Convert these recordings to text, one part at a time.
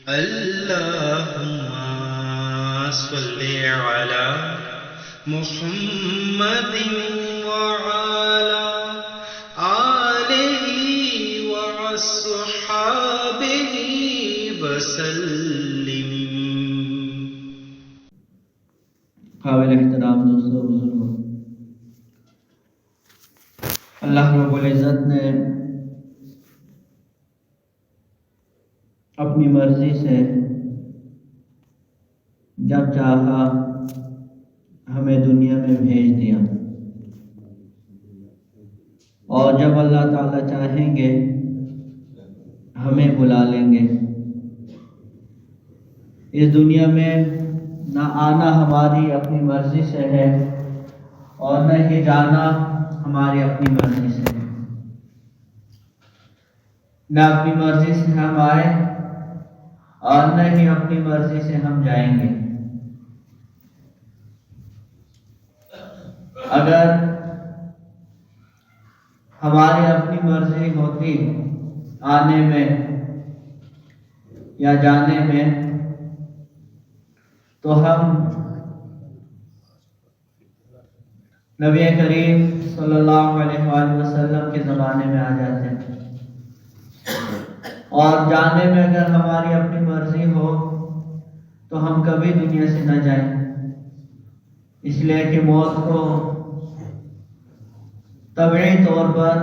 اللهم صل على محمد وعلى آله وأصحابه وسلم۔ قابل احترام دوستو بزرگوں، اللہ رب العزت نے اپنی مرضی سے جب چاہا ہمیں دنیا میں بھیج دیا، اور جب اللہ تعالیٰ چاہیں گے ہمیں بلا لیں گے۔ اس دنیا میں نہ آنا ہماری اپنی مرضی سے ہے اور نہ ہی جانا ہماری اپنی مرضی سے ہے۔ نہ اپنی مرضی سے ہم آئے اور نہ ہی اپنی مرضی سے ہم جائیں گے۔ اگر ہماری اپنی مرضی ہوتی آنے میں یا جانے میں تو ہم نبی کریم صلی اللہ علیہ وآلہ وسلم کے زمانے میں آ جاتے ہیں، اور جانے میں اگر ہماری اپنی مرضی ہو تو ہم کبھی دنیا سے نہ جائیں، اس لیے کہ موت کو طبعی طور پر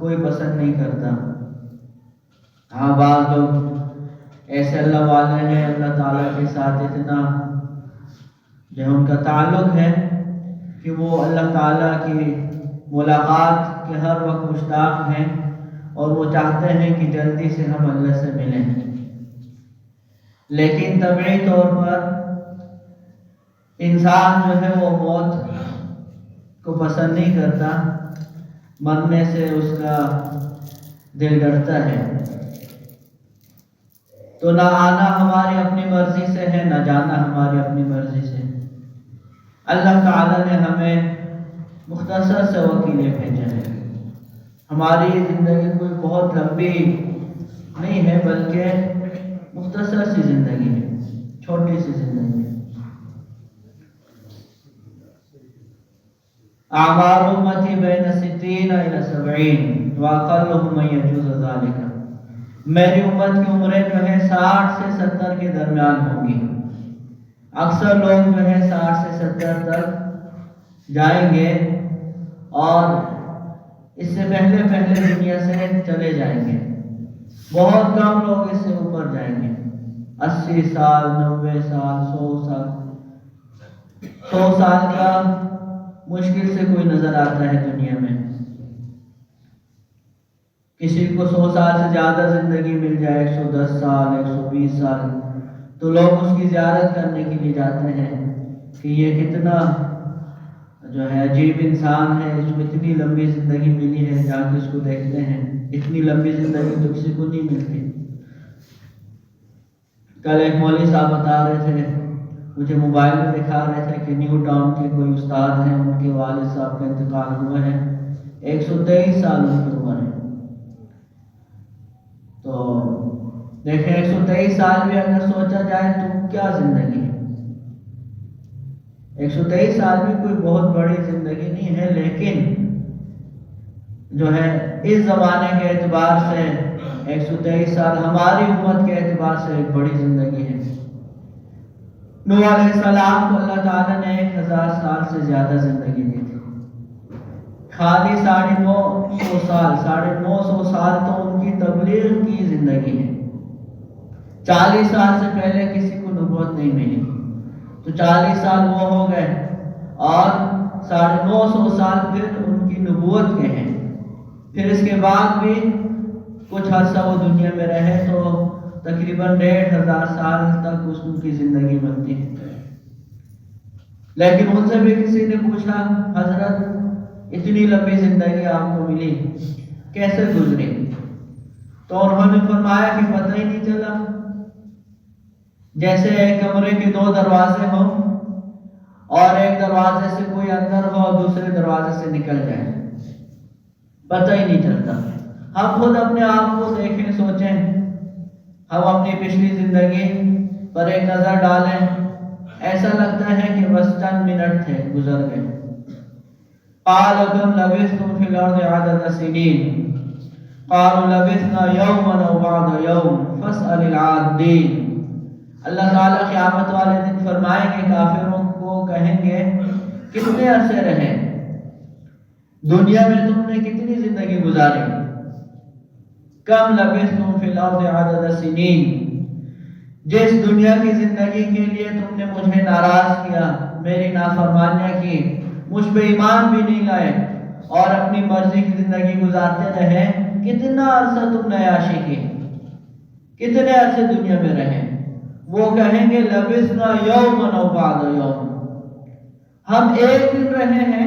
کوئی پسند نہیں کرتا۔ ہاں، بعض لوگ ایسے اللہ والے ہیں، اللہ تعالیٰ کے ساتھ اتنا جو ان کا تعلق ہے کہ وہ اللہ تعالیٰ کی ملاقات کے ہر وقت مشتاق ہیں، اور وہ چاہتے ہیں کہ جلدی سے ہم اللہ سے ملیں، لیکن طبعی طور پر انسان جو ہے وہ موت کو پسند نہیں کرتا، مرنے سے اس کا دل ڈرتا ہے۔ تو نہ آنا ہماری اپنی مرضی سے ہے، نہ جانا ہماری اپنی مرضی سے۔ اللہ تعالیٰ نے ہمیں مختصر سے وکیلے بھیجے ہیں۔ ہماری زندگی کوئی بہت لمبی نہیں ہے، بلکہ مختصر سی زندگی ہے، چھوٹی سی زندگی ہے۔ اعمار امتی بین 60 الی 70 واقلهم من یجوز ذلک۔ میری امت کی عمریں جو ہے 60 سے 70 کے درمیان ہوں گی۔ اکثر لوگ جو ہے 60 سے 70 تک جائیں گے، اور اس سے پہلے دنیا سے چلے جائیں گے۔ بہت کم لوگ اس سے اوپر جائیں گے، 80 سال، 90 سال، 100 سال کا مشکل سے کوئی نظر آتا ہے دنیا میں۔ کسی کو 100 سال سے زیادہ زندگی مل جائے، 110 سال، 120 سال، تو لوگ اس کی زیارت کرنے کے لیے جاتے ہیں کہ یہ کتنا جو ہے عجیب انسان ہے، اس کو اتنی لمبی زندگی ملی ہے، جا کے اس کو دیکھتے ہیں۔ اتنی لمبی زندگی تو کسی کو نہیں ملتی۔ کل ایک مولوی صاحب بتا رہے تھے، مجھے موبائل میں دکھا رہے تھے کہ نیو ٹاؤن کے کوئی استاد ہیں، ان کے والد صاحب کا انتقال ہوا ہے، 123 سال ان کی عمر ہے۔ تو دیکھیں 123 سال بھی اگر سوچا جائے تو کیا زندگی ہے۔ 123 سال بھی کوئی بہت بڑی زندگی نہیں ہے، لیکن جو ہے اس زمانے کے اعتبار سے 123 سال ہماری امت کے اعتبار سے ایک بڑی زندگی ہے۔ نوح علیہ السلام کو اللہ تعالیٰ نے 1000 سال سے زیادہ زندگی دی تھی۔ خالی 950 سال، 950 سال تو ان کی تبلیغ کی زندگی ہے۔ 40 سال سے پہلے کسی کو نبوت نہیں ملی، تو 40 سال وہ ہو گئے، اور 950 سال پھر ان کی نبوت کے ہیں۔ پھر اس کے بعد بھی کچھ عرصہ وہ دنیا میں رہے، تو تقریباً 1500 سال تک اس کی زندگی بنتی ہے۔ لیکن ان سے بھی کسی نے پوچھا، حضرت اتنی لمبی زندگی آپ کو ملی، کیسے گزری؟ تو انہوں نے فرمایا کہ پتہ ہی نہیں چلا، جیسے ایک کمرے کے 2 دروازے ہوں، اور ایک دروازے سے کوئی اندر ہو اور دوسرے دروازے سے نکل جائے، پتہ ہی نہیں چلتا۔ ہم خود اپنے آپ کو دیکھیں، سوچیں ہم اپنی پچھلی زندگی پر ایک نظر ڈالیں، ایسا لگتا ہے کہ بس چند منٹ تھے گزر گئے۔ قال كم لبثتم في الارض عدد سنين قالوا لبثنا يوما او بعض يوم فاسأل العادين۔ اللہ تعالیٰ قیامت والے دن فرمائیں گے، کافروں کو کہیں گے کتنے عرصے رہے دنیا میں، تم نے کتنی زندگی گزاری؟ کم لبثتم فی الارض عدد سنین، جس دنیا کی زندگی کے لیے تم نے مجھے ناراض کیا، میری نافرمانیاں کی، مجھ پہ ایمان بھی نہیں لائے اور اپنی مرضی کی زندگی گزارتے رہے، کتنا عرصہ تم نے عیاشی کی، کتنے عرصے دنیا میں رہے؟ وہ کہیں گے لبثنا یوما او بعض یوم، ہم ایک دن رہے ہیں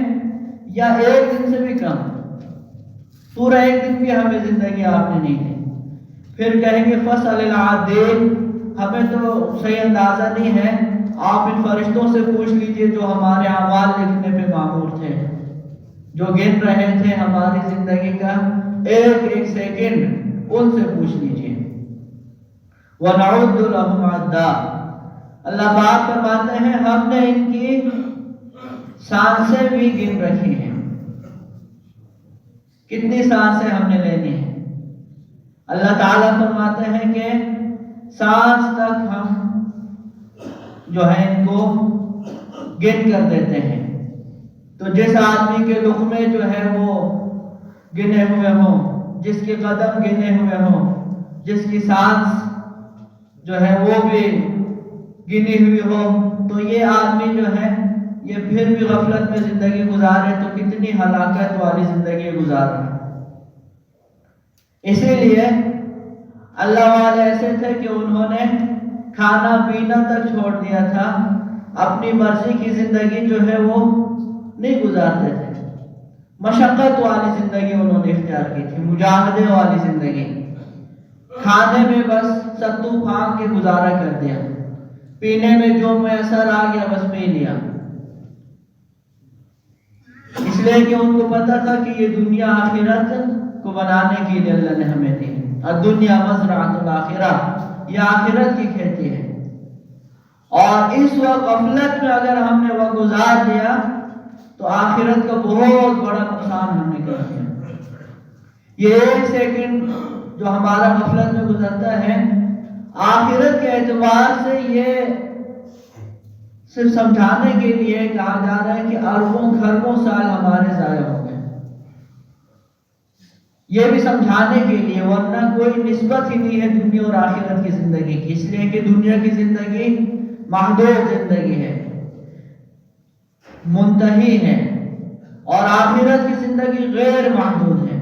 یا ایک دن سے بھی کم، پورا ایک دن بھی ہمیں زندگی آپ نے نہیں دی۔ پھر کہیں گے فاسأل العادین، ہمیں تو صحیح اندازہ نہیں ہے، آپ ان فرشتوں سے پوچھ لیجئے جو ہمارے اعمال لکھنے پہ مامور تھے، جو گن رہے تھے ہماری زندگی کا ایک ایک سیکنڈ، ان سے پوچھ لیجئے۔ وَنَعُدُّ لَهُمْ عَدًّا، اللہ پاک فرماتے ہیں ہم نے ان کی سانسیں بھی گن رکھی ہیں، کتنی سانسیں ہم نے لینی ہیں۔ اللہ تعالیٰ فرماتے ہیں کہ سانس تک ہم جو ہے ان کو گن کر دیتے ہیں۔ تو جس آدمی کے لقمے جو ہے وہ گنے ہوئے ہوں، جس کے قدم گنے ہوئے ہوں، جس کی سانس جو ہے وہ بھی گنی ہوئی ہو، تو یہ آدمی جو ہے یہ پھر بھی غفلت میں زندگی گزارے تو کتنی ہلاکت والی زندگی گزار رہا ہے۔ اسی لیے اللہ والے ایسے تھے کہ انہوں نے کھانا پینا تک چھوڑ دیا تھا، اپنی مرضی کی زندگی جو ہے وہ نہیں گزارتے تھے، مشقت والی زندگی انہوں نے اختیار کی تھی، مجاہدے والی زندگی، کھانے میں بس ستو پھانک کے گزارا کر دیا، پینے میں جو میسر آ گیا بس پی لیا، اس لیے کہ ان کو پتا تھا کہ یہ دنیا آخرت کو بنانے کے لیے اللہ نے ہمیں دی، الدنیا مزرعۃ الآخرہ، یہ آخرت کی کھیتی ہے، اور اس وقت غفلت میں اگر ہم نے وہ گزار دیا تو آخرت کا بہت بڑا نقصان ہم نے کر دیا۔ یہ ایک سیکنڈ جو ہمارا غفلت میں گزرتا ہے، آخرت کے اعتبار سے یہ صرف سمجھانے کے لیے کہا جا رہا ہے کہ اربوں کھربوں سال ہمارے ضائع ہو گئے، یہ بھی سمجھانے کے لیے، ورنہ کوئی نسبت ہی نہیں ہے دنیا اور آخرت کی زندگی کی، اس لیے کہ دنیا کی زندگی محدود زندگی ہے، منتہی ہے، اور آخرت کی زندگی غیر محدود ہے،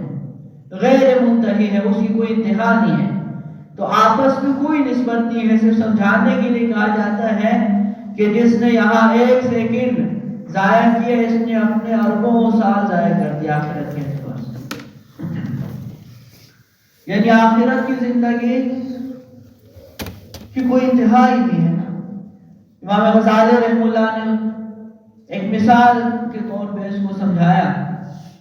غیر منتہی ہے، اس کی کوئی انتہا نہیں ہے، تو آپس میں کوئی نسبت نہیں ہے، صرف سمجھانے کے لیے کہا جاتا ہے کہ جس نے یہاں ایک سیکنڈ ضائع کیا، اس نے اپنے اربوں سال ضائع کر دیا آخرت کے اعتبار سے، یعنی آخرت کی زندگی کی کوئی انتہا ہی نہیں ہے۔ امام غزالی رحمہ اللہ نے ایک مثال کے طور پہ اس کو سمجھایا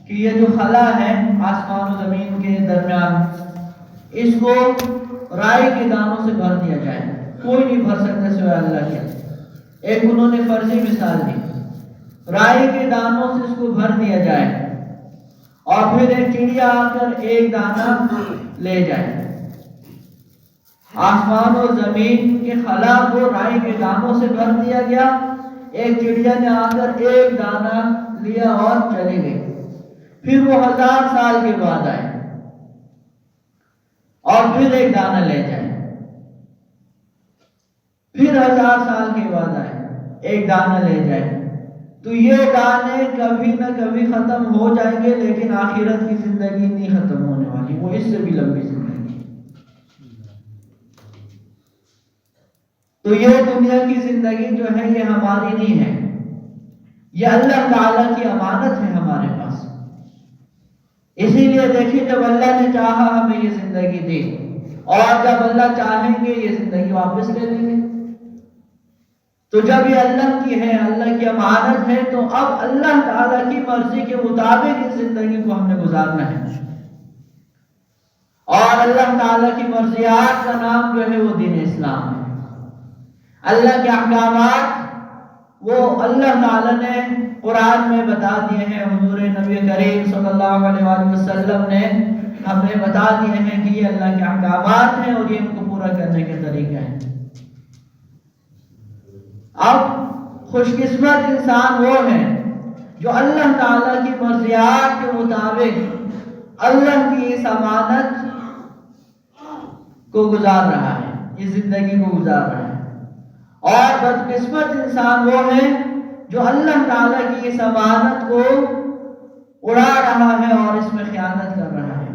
کہ یہ جو خلا ہے آسمان و زمین کے درمیان، اس کو رائی کے دانوں سے بھر دیا جائے، کوئی نہیں بھر سکتا سوائے اللہ کے۔ ایک انہوں نے فرضی مثال دی، رائی کے دانوں سے اس کو بھر دیا جائے اور پھر ایک چڑیا آ کر ایک دانہ لے جائے، آسمان و زمین کے خلا کو رائی کے دانوں سے بھر دیا گیا، ایک چڑیا نے آ کر ایک دانہ لیا اور چلی گئی، پھر وہ 1000 سال کے بعد آئے اور پھر ایک دانہ لے جائے، پھر 1000 سال کے بعد آئے ایک دانہ لے جائے، تو یہ دانے کبھی نہ کبھی ختم ہو جائیں گے، لیکن آخرت کی زندگی نہیں ختم ہونے والی، وہ اس سے بھی لمبی زندگی۔ تو یہ دنیا کی زندگی جو ہے یہ ہماری نہیں ہے، یہ اللہ تعالیٰ کی امانت ہے ہمارے پاس۔ اسی لیے دیکھیے جب اللہ نے چاہا ہمیں یہ زندگی دی، اور جب اللہ چاہیں گے یہ زندگی واپس لے لیں گے، تو جب یہ اللہ کی ہے، اللہ کی امانت ہے، تو اب اللہ تعالیٰ کی مرضی کے مطابق اس زندگی کو ہم نے گزارنا ہے، اور اللہ تعالیٰ کی مرضیات کا نام جو ہے وہ دین اسلام ہے۔ اللہ کے احکامات وہ اللہ تعالیٰ نے قرآن میں بتا دیے ہیں، حضور نبی کریم صلی اللہ علیہ وآلہ وسلم نے ہمیں بتا دیے ہیں کہ یہ اللہ کے احکامات ہیں اور یہ ان کو پورا کرنے کے طریقے ہیں۔ اب خوش قسمت انسان وہ ہے جو اللہ تعالیٰ کی مرضیات کے مطابق اللہ کی اس امانت کو گزار رہا ہے، اس زندگی کو گزار رہا ہے، اور بدقسمت انسان وہ ہے جو اللہ تعالیٰ کی اس امانت کو اڑا رہا ہے اور اس میں خیانت کر رہا ہے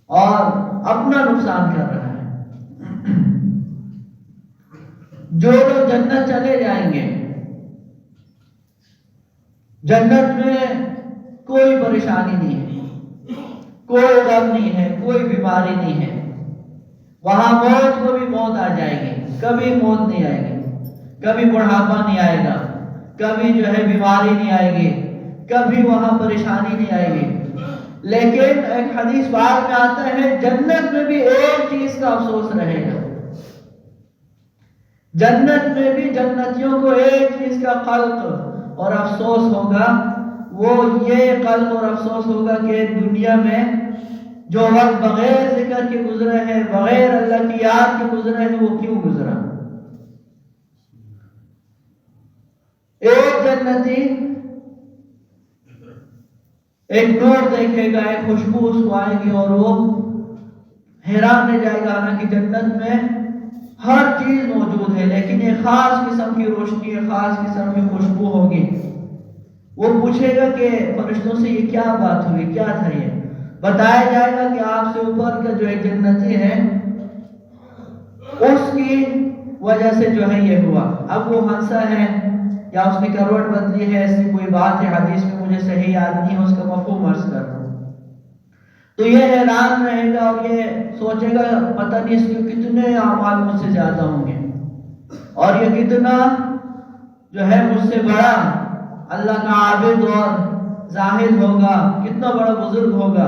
اور اپنا نقصان کر رہا ہے۔ جو لوگ جنت چلے جائیں گے، جنت میں کوئی پریشانی نہیں ہے، کوئی غم نہیں ہے، کوئی بیماری نہیں ہے، وہاں موت کو بھی موت آ جائے گی، کبھی موت نہیں آئے گی، کبھی بڑھاپا نہیں آئے گا، کبھی جو ہے بیماری نہیں آئے گی، کبھی وہاں پریشانی نہیں آئے گی۔ لیکن ایک حدیث پاک میں آتا ہے جنت میں بھی ایک چیز کا افسوس رہے گا، جنت میں بھی جنتیوں کو ایک چیز کا قلق اور افسوس ہوگا، وہ یہ قلق اور افسوس ہوگا کہ دنیا میں جو وقت بغیر ذکر کے گزرے ہیں، بغیر اللہ کی یاد کے گزرے ہیں، وہ کیوں گزرا۔ ایک جنتی ایک نور دیکھے گا، ایک خوشبو اس کو آئے گی اور وہ حیران رہ جائے گا، حالانکہ جنت میں ہر چیز موجود ہے لیکن ایک خاص قسم کی روشنی، ایک خاص قسم کی خوشبو ہوگی۔ وہ پوچھے گا کہ فرشتوں سے یہ کیا بات ہوئی، کیا تھا یہ؟ بتایا جائے گا کہ آپ سے اوپر کا جو ایک جنتی ہے اس کی وجہ سے جو ہے یہ ہوا۔ اب وہ ہنسا ہے یا اس نے کروٹ بدلی ہے، ایسی کوئی بات ہے حدیث میں مجھے صحیح یاد نہیں ہے، اس کا مفہوم عرض کر رہا ہوں۔ تو یہ حیران رہے گا اور یہ سوچے گا پتہ نہیں اس کے کتنے اعمال مجھ سے زیادہ ہوں گے اور یہ کتنا جو ہے مجھ سے بڑا اللہ کا عابد اور زاہد ہوگا، کتنا بڑا بزرگ ہوگا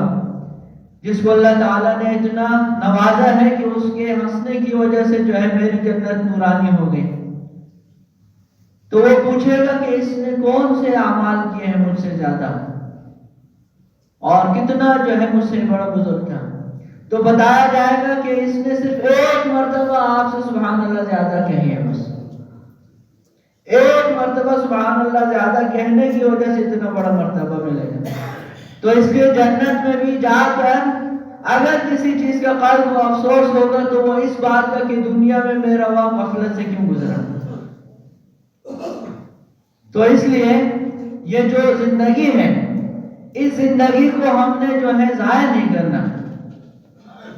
جس کو اللہ تعالیٰ نے اتنا نوازا ہے کہ اس کے ہنسنے کی وجہ سے جو ہے میری جنت نورانی ہو گئی۔ تو وہ پوچھے گا کہ اس نے کون سے اعمال کیے ہیں مجھ سے زیادہ اور کتنا جو ہے مجھ سے بڑا بزرگ تھا۔ تو بتایا جائے گا کہ اس نے صرف ایک مرتبہ آپ سے سبحان اللہ زیادہ کہی ہے، بس ایک مرتبہ سبحان اللہ زیادہ کہنے کی وجہ سے اتنا بڑا مرتبہ ملے گا۔ تو اس لیے جنت میں بھی جا کر اگر کسی چیز کا قلب و افسوس ہوگا تو وہ اس بات کا کہ دنیا میں میرا وقت غفلت سے کیوں گزرا۔ تو اس لیے یہ جو زندگی ہے، اس زندگی کو ہم نے جو ہے ضائع نہیں کرنا،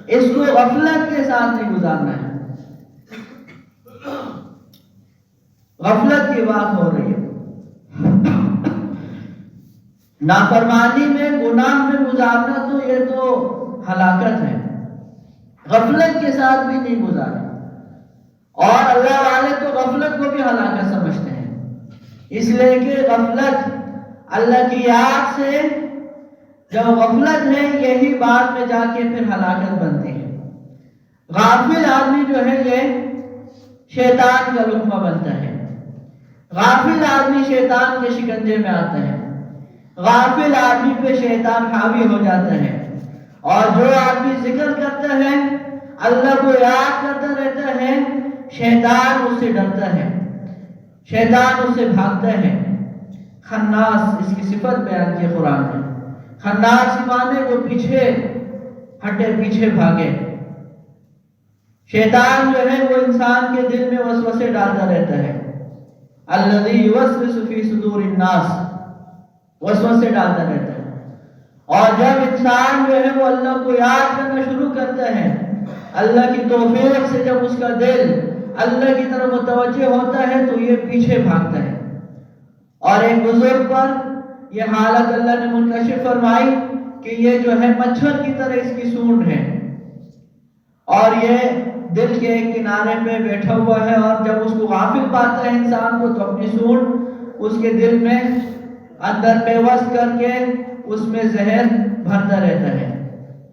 اس کو غفلت کے ساتھ نہیں گزارنا ہے۔ غفلت کی بات ہو رہی ہے، نافرمانی میں، گناہ میں گزارنا تو یہ تو ہلاکت ہے، غفلت کے ساتھ بھی نہیں گزارنا۔ اور اللہ والے تو غفلت کو بھی ہلاکت سمجھتے ہیں، اس لیے کہ غفلت اللہ کی یاد سے جب غفلت ہے یہی بعد میں جا کے پھر ہلاکت بنتی ہے۔ غافل آدمی جو ہے یہ شیطان کا لقمہ بنتا ہے، غافل آدمی شیطان کے شکنجے میں آتا ہے، غافل آدمی پہ شیطان حاوی ہو جاتا ہے۔ اور جو آدمی ذکر کرتا ہے، اللہ کو یاد کرتا رہتا ہے، شیطان اس سے ڈرتا ہے، شیطان اس سے بھاگتا ہے۔ خناس اس کی صفت بیان کی قرآن میں، خناس مانے جو پیچھے ہٹے، پیچھے بھاگے۔ شیطان جو ہے وہ انسان کے دل میں وسوسے ڈالتا رہتا ہے، الذی یوسوس فی صدور الناس، وسوسے ڈالتا رہتا ہے۔ اور جب انسان جو ہے وہ اللہ کو یاد کرنا شروع کرتا ہے، اللہ کی توفیق سے جب اس کا دل اللہ کی طرف متوجہ ہوتا ہے تو یہ پیچھے بھاگتا ہے۔ اور ایک بزرگ پر یہ حالت اللہ نے منکشف فرمائی کہ یہ جو ہے مچھر کی طرح اس کی سونڈ ہے اور یہ دل کے ایک کنارے پہ بیٹھا ہوا ہے، اور جب اس کو غافل پاتا ہے انسان کو تو اپنی سونڈ اس کے دل میں اندر پیوست کر کے اس میں زہر بھرتا رہتا ہے۔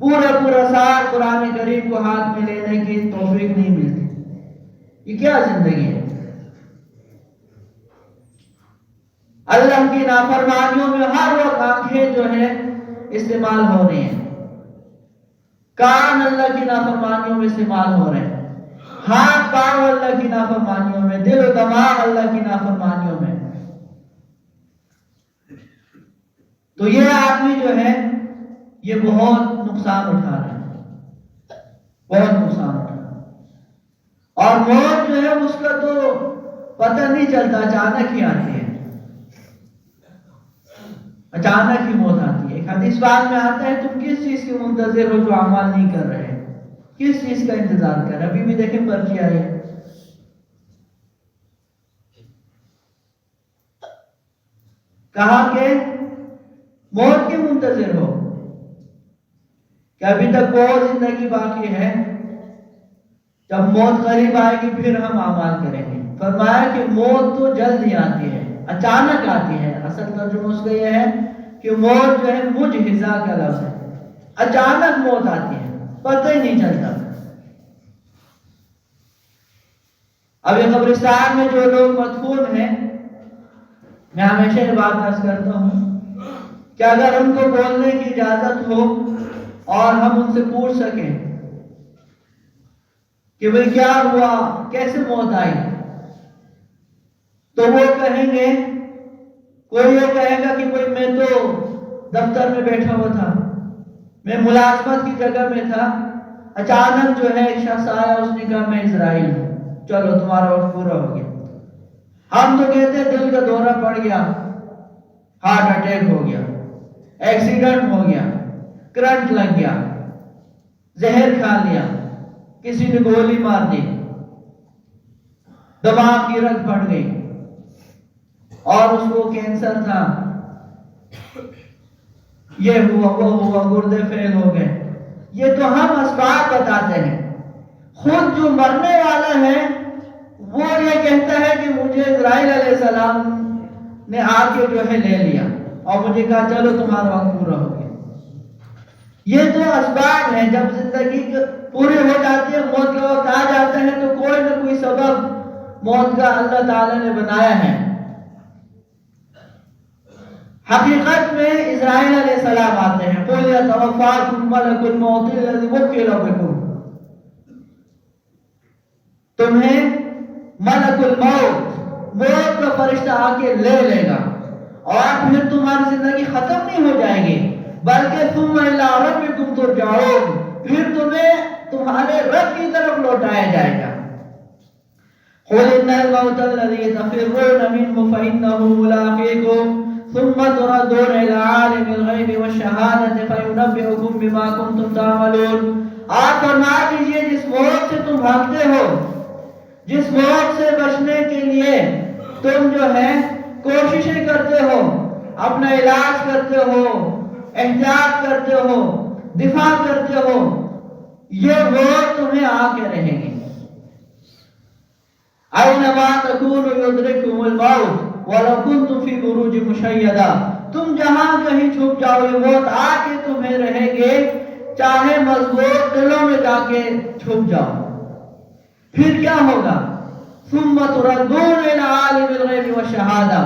پورا سال قرآن کریم کو ہاتھ میں لینے کی توفیق نہیں ملتی. یہ کیا زندگی ہے؟ اللہ کی نافرمانیوں میں ہر وقت آنکھیں جو ہے استعمال ہو رہی ہیں، کان اللہ کی نافرمانیوں میں استعمال ہو رہے ہیں، ہاتھ پاؤں اللہ کی نافرمانیوں میں، دل و دماغ اللہ کی نافرمانیوں میں. تو یہ آدمی جو ہے یہ بہت نقصان اٹھا رہا ہے، بہت نقصان اٹھا رہا ہے. اور موت جو ہے اس کا تو پتہ نہیں چلتا، اچانک ہی آتی ہے، اچانک ہی موت آتی ہے. ایک حدیث پاک میں آتا ہے تم کس چیز کے منتظر ہو جو اعمال نہیں کر رہے، کس چیز کا انتظار کر رہے؟ ابھی بھی دیکھیں پرچی آئی ہے، کہا کہ موت کے منتظر ہو کہ ابھی تک بہت زندگی باقی ہے، جب موت قریب آئے گی پھر ہم اعمال کریں گے. فرمایا کہ موت تو جلد ہی آتی ہے، اچانک آتی ہے. اصل ترجمہ اس کا یہ ہے کہ موت جو ہے مجہزہ کا لفظ ہے، اچانک موت آتی ہے، پتہ ہی نہیں چلتا. اب یہ قبرستان میں جو لوگ مدفون ہیں، میں ہمیشہ یہ بات عرض کرتا ہوں کہ اگر ان کو بولنے کی اجازت ہو اور ہم ان سے پوچھ سکیں کہ بھئی کیا ہوا، کیسے موت آئی، تو وہ کہیں گے، کوئی یہ کہے گا کہ بھئی میں تو دفتر میں بیٹھا ہوا تھا، میں ملازمت کی جگہ میں تھا، اچانک جو ہے ایک شخص آیا، اس نے کہا میں اسرائیل ہوں، چلو تمہارا وقت پورا ہو گیا. ہم تو کہتے ہیں دل کا دورہ پڑ گیا، ہارٹ اٹیک ہو گیا، ایکسیڈنٹ ہو گیا، کرنٹ لگ گیا، زہر کھا لیا، کسی نے گولی مار دی، دماغ کی رگ پھٹ گئی اور اس کو کینسر تھا، یہ ہوا وہ ہوا، گردے فیل ہو گئے. یہ تو ہم اسباب بتاتے ہیں. خود جو مرنے والا ہے وہ یہ کہتا ہے کہ مجھے اسرائیل علیہ السلام نے آ کے جو ہے لے لیا اور مجھے کہا چلو تمہارا وقت پورا ہو گیا. یہ تو اسباب ہیں. جب زندگی پوری ہو جاتی ہے، موت کا وقت آ جاتا ہے، تو کوئی نہ کوئی سبب موت کا اللہ تعالی نے بنایا ہے. حقیقت میں اسرائیل علیہ السلام آتے ہیں، قُلْ يَتَوَفَّاكُم مَلَكُ الْمَوْتِ الَّذِي وُكِّلَ بِكُمْ، تمہیں ملک الموت، موت کا فرشتہ آ کے لے لے گا اور پھر تمہاری زندگی ختم نہیں ہو جائے گی، بلکہ ثُمَّ إِلَىٰ رَبِّكُمْ تُرْجَعُونَ، پھر تمہیں تمہارے رب کی طرف لوٹایا جائے گا. قُلْ إِنَّ الْمَوْتَ الَّذِي تَفِرُّونَ مِنْهُ فَإِنَّهُ مُلَاقِيكُمْ ثم تردون إلى عالم الغیب والشہادة فینبئکم بما کنتم تعملون. آپ فرما دیجئے جس موت سے تم بھاگتے ہو، جس موت سے بچنے کے لیے تم جو ہے کوششیں کرتے ہو، اپنا علاج کرتے ہو، احتیاط کرتے ہو، دفاع کرتے ہو، یہ موت تمہیں آ کے رہے گی. اینما تکونوا یدرککم الموت وَلَوْ كُنْتُمْ فِي بُرُوجٍ مُشَيَّدَةٍ، تم جہاں کہیں چھپ جاؤ یہ موت آ کے تمہیں رہے گے، چاہے مضبوط قلعوں میں جا کے چھپ جاؤ. پھر کیا ہوگا؟ ثُمَّ تُرَدُّونَ إِلَىٰ عَالِمِ الْغَيْبِ وَالشَّهَادَةِ،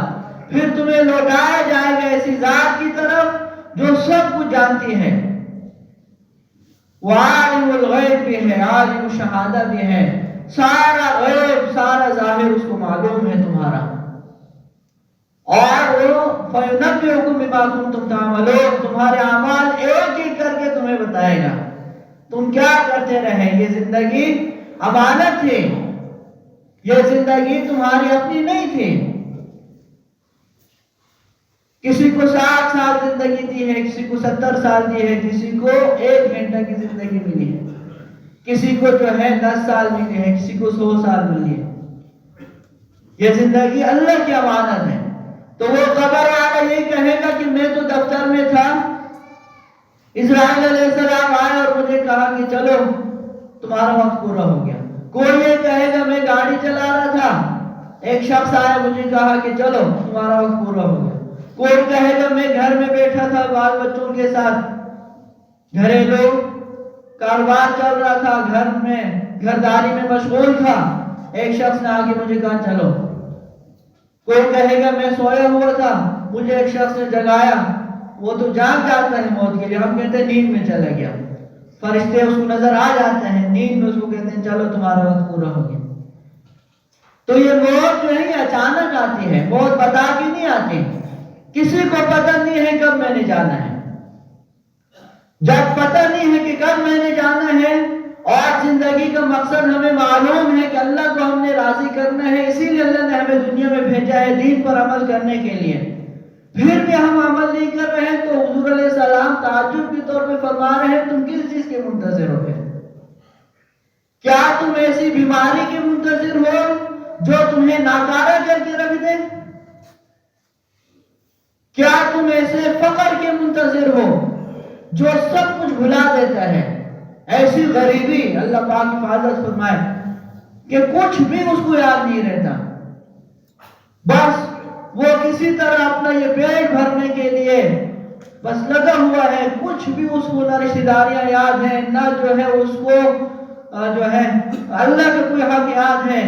پھر تمہیں لوٹایا جائے گا ایسی ذات کی طرف جو سب کچھ جانتی ہے. وہ عالم الغیب بھی ہے، عالم الشہادہ بھی ہے، سارا غیب سارا ظاہر اس کو معلوم ہے تمہارا. اور وہ فَيُنَبِّئُكُم بِمَا كُنتُمْ تَعْمَلُونَ، تمہارے اعمال ایک ایک کر کے تمہیں بتائے گا تم کیا کرتے رہے. یہ زندگی امانت تھی، یہ زندگی تمہاری اپنی نہیں تھی. کسی کو 60 سال زندگی دی ہے، کسی کو 70 سال دی ہے، کسی کو 1 گھنٹہ کی زندگی ملی ہے، کسی کو جو ہے 10 سال ملی ہے، کسی کو 100 سال ملی ہے. یہ زندگی اللہ کی امانت ہے. تو وہ قبر والا یہی کہے گا کہ میں تو دفتر میں تھا، اسرائیل علیہ السلام آئے اور مجھے کہا کہ چلو تمہارا وقت پورا ہو گیا. کوئی یہ کہے گا میں گاڑی چلا رہا تھا، ایک شخص آیا مجھے کہا کہ چلو تمہارا وقت پورا ہو گیا. کوئی کہے گا میں گھر میں بیٹھا تھا بال بچوں کے ساتھ، گھریلو کاروبار چل رہا تھا، گھر میں گھرداری میں مشغول تھا، ایک شخص نے آگے مجھے کہا چلو. کوئی کہے گا میں سویا ہوا تھا، مجھے ایک شخص نے جگایا، وہ تو جاگ جاتا ہے موت کے لیے، ہم کہتے ہیں نیند میں چلا گیا. فرشتے اس کو نظر آ جاتے ہیں نیند میں، اس کو کہتے ہیں چلو تمہارا وقت پورا ہو گیا. تو یہ موت جو ہے یہ اچانک آتی ہے، موت بتا کے نہیں آتی. کسی کو پتہ نہیں ہے کب میں نے جانا ہے. جب پتہ نہیں ہے کہ کب میں نے جانا ہے اور زندگی کا مقصد ہمیں معلوم ہے کہ اللہ کو ہم نے راضی کرنا ہے، اسی لیے اللہ نے ہمیں دنیا میں بھیجا ہے دین پر عمل کرنے کے لیے، پھر بھی ہم عمل نہیں کر رہے ہیں، تو حضور علیہ السلام تعجب کے طور پہ فرما رہے ہیں تم کس چیز کے منتظر ہو گئے؟ کیا تم ایسی بیماری کے منتظر ہو جو تمہیں ناکارہ کر کے رکھ دے؟ کیا تم ایسے فقر کے منتظر ہو جو سب کچھ بھلا دیتا ہے؟ ایسی غریبی، اللہ پاک حفاظت فرمائے کہ کچھ بھی اس کو یاد نہیں رہتا، بس وہ کسی طرح اپنا یہ پیٹ بھرنے کے لیے بس لگا ہوا ہے، کچھ بھی اس کو نہ رشتہ داریاں یاد ہیں، نہ جو ہے اس کو جو ہے اللہ کا کوئی حق یاد ہے،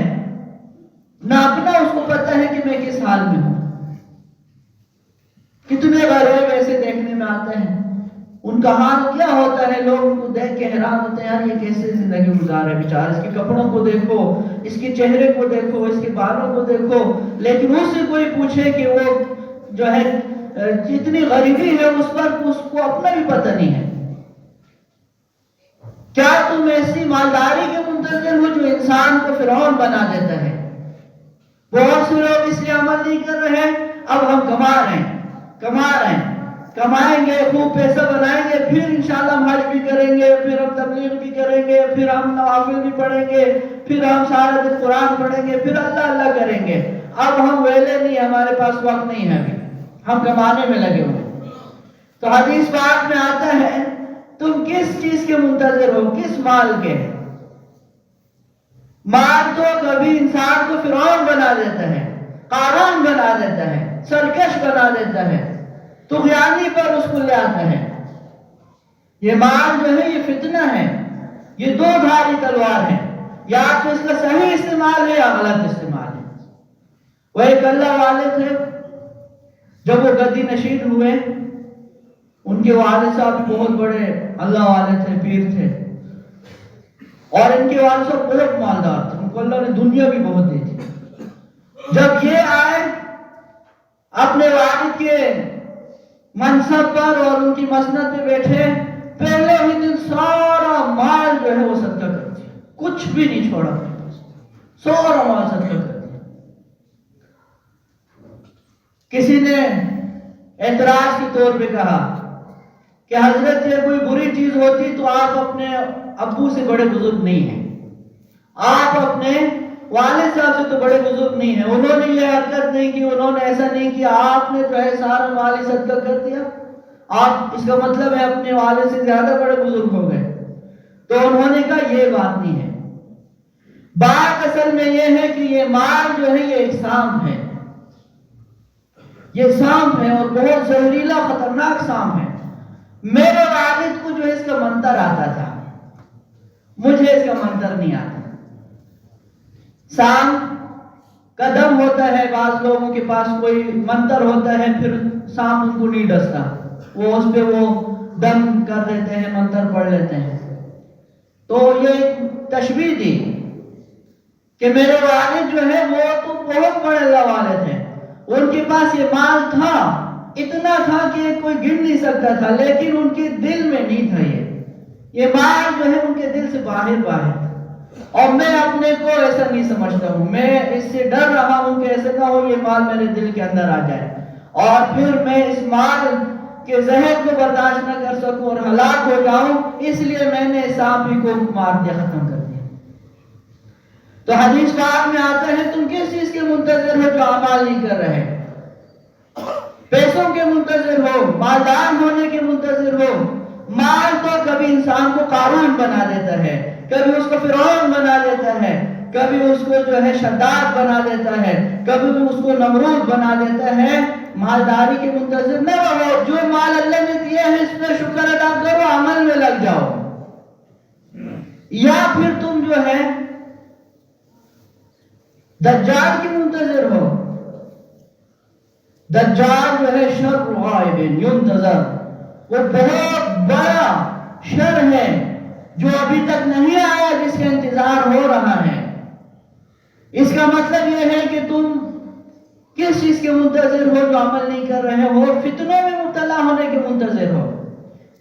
نہ اپنا اس کو پتہ ہے کہ میں کس حال میں ہوں. کتنے غریب ایسے دیکھنے میں آتے ہیں، ان کا حال کیا ہوتا ہے، لوگ ان کو دیکھ کے حیران ہوتے ہیں یار یہ کیسے زندگی گزار ہے بیچارہ، اس کے کپڑوں کو دیکھو، اس کے چہرے کو دیکھو، اس کے بالوں کو دیکھو. لیکن اس سے کوئی پوچھے کہ وہ جو ہے جتنی غریبی ہے اس پر اس کو اپنا بھی پتہ نہیں ہے. کیا تم ایسی مالداری کے منتظر ہو جو انسان کو فرعون بنا دیتا ہے؟ بہت سے لوگ اس لیے عمل نہیں کر رہے ہیں، اب ہم کما رہے ہیں، کمائیں گے، خوب پیسہ بنائیں گے، پھر انشاءاللہ ہم حج بھی کریں گے، پھر ہم تبلیغ بھی کریں گے، پھر ہم نوافل بھی پڑھیں گے، پھر ہم سارا دن قرآن پڑھیں گے، پھر اللہ اللہ کریں گے. اب ہم ویلے نہیں، ہمارے پاس وقت نہیں ہے، ابھی ہم کمانے میں لگے ہوئے. تو حدیث پاک میں آتا ہے تم کس چیز کے منتظر ہو، کس مال کے؟ مال تو کبھی انسان کو فرعون بنا دیتا ہے، قارون بنا دیتا ہے، سرکش بنا دیتا ہے، طغیانی پر اس کو لے آتا ہے. یہ مال جو ہے یہ فتنہ ہے، یہ دو دھاری تلوار ہے، یا تو اس کا صحیح استعمال ہے یا غلط استعمال ہے. وہ ایک اللہ والے تھے، جب وہ گدی نشین ہوئے، ان کے والد صاحب بہت بڑے اللہ والے تھے، پیر تھے، اور ان کے والد صاحب بہت مالدار تھے، ان کو اللہ نے دنیا بھی بہت دی تھی. جب یہ آئے اپنے والد کے منصب پر اور ان کی مسند پہ بیٹھے، پہلے ہی دن سارا مال جو ہے وہ صدقہ کر دیا، کچھ بھی نہیں چھوڑا، سارا مال صدقہ کر دیا. کسی نے اعتراض کے طور پہ کہا کہ حضرت یہ کوئی بری چیز ہوتی تو آپ اپنے ابو سے بڑے بزرگ نہیں ہیں، آپ اپنے والد صاحب سے تو بڑے بزرگ نہیں ہیں، انہوں نے یہ حرکت نہیں کی، انہوں نے ایسا نہیں کیا، آپ نے جو ہے سارا مال صدقہ کر دیا، آپ اس کا مطلب ہے اپنے والد سے زیادہ بڑے بزرگ ہو گئے. تو انہوں نے کہا یہ بات نہیں ہے، بات اصل میں یہ ہے کہ یہ مال جو ہے یہ ایک سانپ ہے، یہ سانپ ہے اور بہت زہریلا خطرناک سانپ ہے. میرے والد کو جو اس کا منتر آتا تھا، مجھے اس کا منتر نہیں آتا. سانپ کا دم ہوتا ہے، بعض لوگوں کے پاس کوئی منتر ہوتا ہے، پھر سانپ ان کو نہیں ڈستا، وہ اس پہ وہ دم کر دیتے ہیں، منتر پڑھ لیتے ہیں. تو یہ تشبیہ دی کہ میرے والد جو ہے وہ تو بہت بڑے اللہ والے تھے، ان کے پاس یہ مال تھا، اتنا تھا کہ کوئی گن نہیں سکتا تھا، لیکن ان کے دل میں نہیں تھا. یہ مال جو ہے ان کے دل سے باہر تھا. اور میں اپنے کو ایسا نہیں سمجھتا ہوں، میں اس سے ڈر رہا ہوں کہ ایسا نہ ہو یہ مال میرے دل کے اندر آ جائے اور پھر میں اس مال کے زہر کو برداشت نہ کر سکوں اور ہلاک ہو جاؤں، اس لیے میں نے سانپ ہی کو مار دیا، ختم کر دیا. تو حدیث پاک میں آتا ہے تم کس چیز کے منتظر ہو جو اعمال نہیں کر رہے؟ پیسوں کے منتظر ہو، مالدار ہونے کے منتظر ہو. مال تو کبھی انسان کو قارون بنا دیتا ہے، کبھی اس کو فرعون بنا دیتا ہے، کبھی اس کو جو ہے شداد بنا دیتا ہے، کبھی اس کو نمرود بنا دیتا ہے۔ مالداری کے منتظر نہ رہو، جو مال اللہ نے دیے ہیں اس پہ شکر ادا کرو، عمل میں لگ جاؤ۔ یا پھر تم جو ہے دجال کے منتظر ہو۔ دجال جو ہے شر غائب ينتظر، وہ بہت بڑا شر ہے جو ابھی تک نہیں آیا، جس کا انتظار ہو رہا ہے۔ اس کا مطلب یہ ہے کہ تم کس چیز کے منتظر ہو؟ جو عمل نہیں کر رہے ہو، فتنوں میں مبتلا ہونے کے منتظر ہو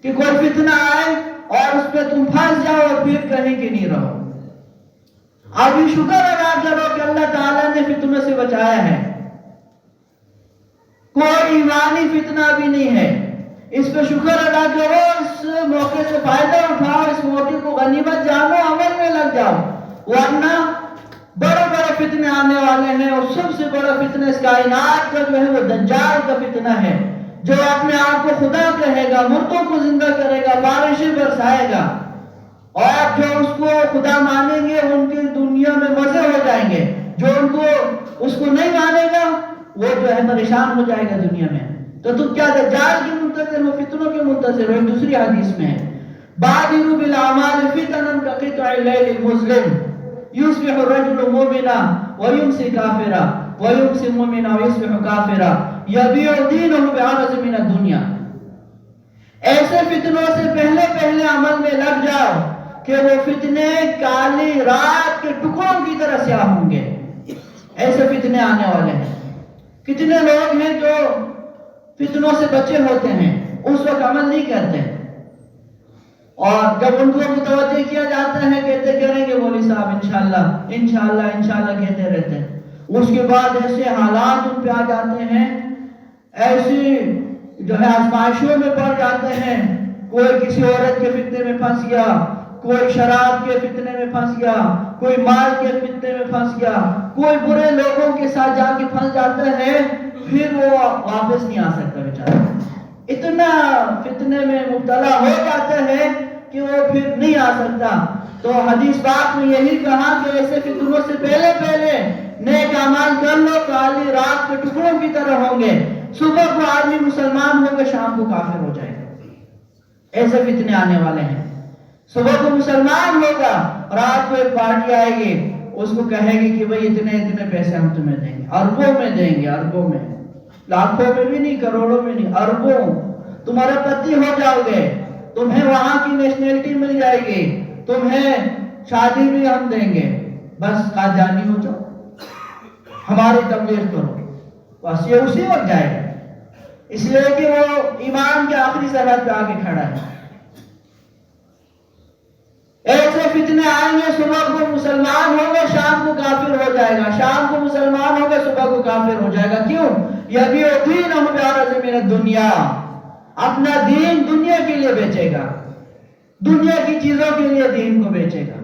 کہ کوئی فتنہ آئے اور اس پہ تم پھنس جاؤ اور پھر کہیں کہ نہیں رہو۔ ابھی شکر ادا کرو کہ اللہ تعالیٰ نے فتنوں سے بچایا ہے، کوئی ایمانی فتنہ بھی نہیں ہے۔ اس پہ شکر ادا کرو، اس موقع سے فائدہ اٹھاؤ، اس موقع کو غنیمت جانو، عمل میں لگ جاؤ، ورنہ بڑے بڑے فتنے آنے والے ہیں۔ اور سب سے بڑا فتنہ اس کائنات کا جو ہے وہ دجال کا فتنہ ہے، جو اپنے آپ کو خدا کہے گا، مردوں کو زندہ کرے گا، بارشیں برسائے گا، اور جو اس کو خدا مانیں گے ان کی دنیا میں مزے ہو جائیں گے، جو اس کو نہیں مانے گا وہ جو ہے پریشان ہو جائے گا دنیا میں۔ تو تم کیا دجال کے منتظر ہو، فتنوں کے منتظر ہو؟ ایک دوسری حدیث میں ہے بادروا بالاعمال فتنا كقطع الليل المظلم يصبح الرجل مؤمنا ويمسي كافرا ويمسي مؤمنا ويصبح كافرا يبيع دينه بعرض من الدنيا۔ ایسے فتنوں سے پہلے عمل میں لگ جاؤ کہ وہ فتنے کالی رات کے ٹکڑوں کی طرح سیاہ ہوں گے۔ ایسے فتنے آنے والے ہیں۔ کتنے لوگ ہیں جو فتنوں سے بچے ہوتے ہیں، اس وقت عمل نہیں کرتے، اور جب ان کو متوجہ کیا جاتا ہے کہتے کریں گے مولوی صاحب انشاءاللہ انشاءاللہ انشاءاللہ کہتے رہتے ہیں۔ اس کے بعد ایسے حالات ان پہ آ جاتے ہیں، ایسی جو ہے آزمائشوں میں پڑ جاتے ہیں، کوئی کسی عورت کے فتنے میں پھنس گیا، کوئی شراب کے فتنے میں پھنس گیا، کوئی مال کے فتنے میں پھنس گیا، کوئی برے لوگوں کے ساتھ جا کے پھنس جاتا ہے، پھر وہ واپس نہیں آ سکتا بیچارہ۔ اتنا فتنے میں مبتلا ہو جاتا ہے کہ وہ پھر نہیں آ سکتا۔ تو حدیث پاک میں یہی کہا کہ ایسے فتنوں سے پہلے نیک اعمال کر لو، کالی رات کے ٹکڑوں کی طرح ہوں گے۔ صبح کو آدمی مسلمان ہوگا، شام کو کافر ہو جائے گا۔ ایسے فتنے آنے والے ہیں۔ صبح کو مسلمان ہوگا، رات کو ایک پارٹی آئے گی، اس کو کہے گی کہ بھئی اتنے پیسے ہم تمہیں دیں گے، اربوں میں دیں گے، اربوں میں، لاکھوں میں بھی نہیں، کروڑوں میں نہیں، اربوں، تمہارا پتی ہو جاؤ گے، تمہیں وہاں کی نیشنلٹی مل جائے گی، تمہیں شادی بھی ہم دیں گے، بس قادیانی ہو جاؤ، ہماری تبلیغ کرو، بس یہ اسی وقت جائے گا، اس لیے کہ وہ ایمان کے آخری سرحد پہ آگے کھڑا ہے۔ ایسے فتنے آئیں گے، صبح کو مسلمان ہوگا، شام کو کافر ہو جائے گا، شام کو مسلمان ہوگا، صبح کو کافر ہو جائے گا۔ کیوں؟ یبیع دینہ بعرض من الدنیا، اپنا دین دنیا کے لیے بیچے گا، دنیا کی چیزوں کے لیے دین کو بیچے گا۔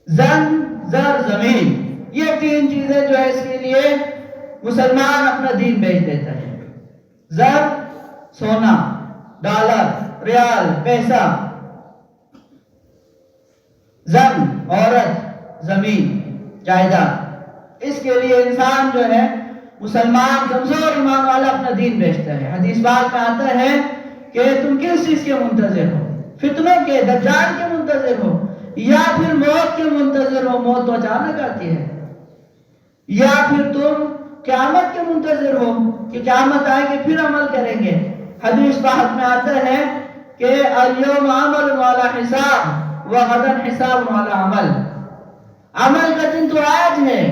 زن، زر، زمین، یہ تین چیزیں جو ہے اس کے لیے مسلمان اپنا دین بیچ دیتا ہے۔ زر سونا، ڈالر، ریال، پیسہ، زن عورت، زمین جائیداد، اس کے لیے انسان جو ہے مسلمان کمزور ایمان والا اپنا دین بیچتا ہے۔ حدیث پاک میں آتا ہے کہ تم کس چیز کے منتظر ہو؟ فتنوں کے، دجال کے منتظر ہو، یا پھر موت کے منتظر ہو؟ موت تو اچانک آتی ہے۔ یا پھر تم قیامت کے منتظر ہو کہ قیامت آئے گی پھر عمل کریں گے؟ حدیث پاک میں آتا ہے کہ اليوم عمل والا حساب وغدا حساب والا عمل، عمل کا دن تو آج ہے،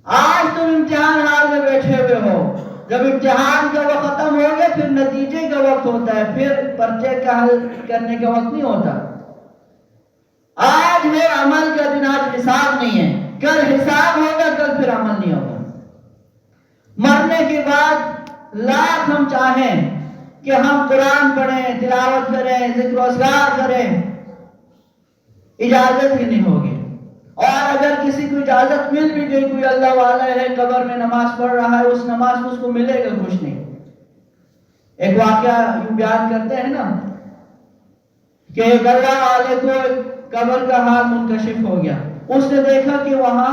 آج تم امتحان حال میں بیٹھے ہوئے ہو، جب امتحان کا وقت ختم ہو گیا پھر نتیجے کا وقت ہوتا ہے، پھر پرچے کا حل کرنے کا وقت نہیں ہوتا۔ آج ہے عمل کا دن، آج حساب نہیں ہے، کل حساب ہوگا، کل پھر عمل نہیں ہوگا۔ مرنے کے بعد لاکھ ہم چاہیں کہ ہم قرآن پڑھیں، تلاوت کریں، ذکر و اذکار کریں، اجازت ہی نہیں ہوگی۔ اور اگر کسی کو اجازت مل بھی گئی، کوئی اللہ والا ہے قبر میں نماز پڑھ رہا ہے، اس نماز میں اس کو ملے گا کچھ نہیں۔ ایک واقعہ یوں بیان کرتے ہیں نا کہ ایک اللہ والے کو قبر کا حال منکشف ہو گیا. اس نے دیکھا کہ وہاں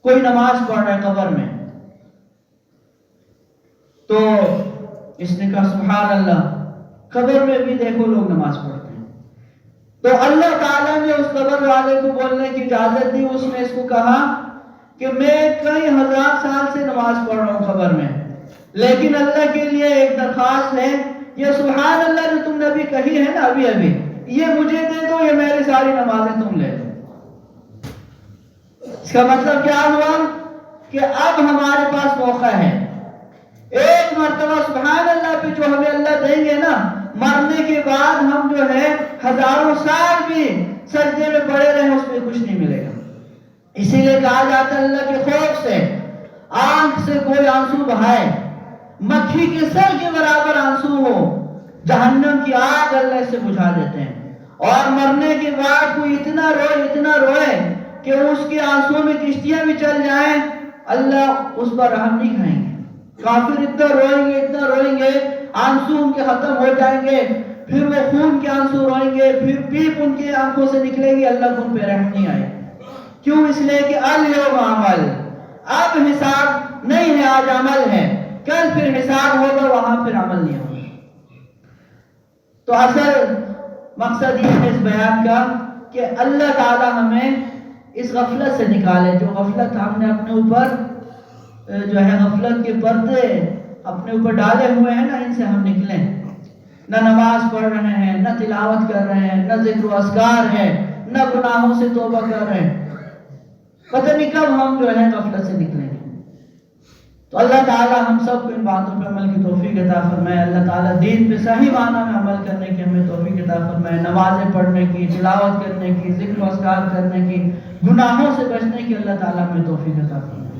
کوئی نماز پڑھ رہا ہے قبر میں. تو اس نے کہا سبحان اللہ، قبر میں بھی دیکھو لوگ نماز پڑھتے ہیں. تو اللہ تعالیٰ نے اس قبر والے کو بولنے کی اجازت دی. اس نے اس کو کہا کہ میں کئی ہزار سال سے نماز پڑھ رہا ہوں قبر میں، لیکن اللہ کے لیے ایک درخواست ہے، یہ سبحان اللہ جو تم نے ابھی کہی ہے نا ابھی یہ مجھے دے دو، یہ میری ساری نمازیں تم لے لو. اس کا مطلب کیا ہوا کہ اب ہمارے پاس موقع ہے. ایک مرتبہ سبحان اللہ پہ جو ہمیں اللہ دیں گے نا، مرنے کے بعد ہم جو ہے ہزاروں سال بھی سجدے میں پڑے رہے اس میں کچھ نہیں ملے گا. اسی لیے کہا جاتا ہے اللہ کے خوف سے آنکھ سے کوئی آنسو بہائے، مکھی کے سر کے برابر آنسو ہو، جہنم کی آگ اللہ سے بجھا دیتے ہیں. اور مرنے کے بعد کوئی اتنا روئے کہ اس کے آنسو میں کشتیاں بھی چل جائیں، اللہ اس پر رحم نہیں کھائیں گے. کافر اتنا روئیں گے آنسو ان کے ختم ہو جائیں گے، پھر وہ خون کے آنسو روئیں گے، پھر پیپ ان کے آنکھوں سے نکلے گی، اللہ کو ان پہ رحم نہیں آئے. کیوں؟ اس لیے کہ الیوم عمل، اب حساب نہیں ہے، آج عمل ہے، کل پھر حساب ہوگا، وہاں پھر عمل نہیں ہوگا. تو اصل مقصد یہ ہے اس بیان کا کہ اللہ تعالی ہمیں اس غفلت سے نکالے. جو غفلت ہم نے اپنے اوپر جو ہے غفلت کے پردے اپنے اوپر ڈالے ہوئے ہیں نا، ان سے ہم نکلیں. نہ نماز پڑھ رہے ہیں، نہ تلاوت کر رہے ہیں، نہ ذکر و اذکار ہے، نہ گناہوں سے توبہ کر رہے ہیں. پتہ نہیں کب ہم جو ہے غفلت سے نکلیں گے. تو اللہ تعالی ہم سب کو ان باتوں پہ عمل کی توفیق عطا فرمائے. اللہ تعالی دین پہ صحیح معنی میں عمل کرنے کی ہمیں توفیق عطا فرمائے. نمازیں پڑھنے کی، تلاوت کرنے کی، ذکر و اذکار کرنے کی، گناہوں سے بچنے کی اللہ تعالی ہمیں توفیق عطا فرمائے.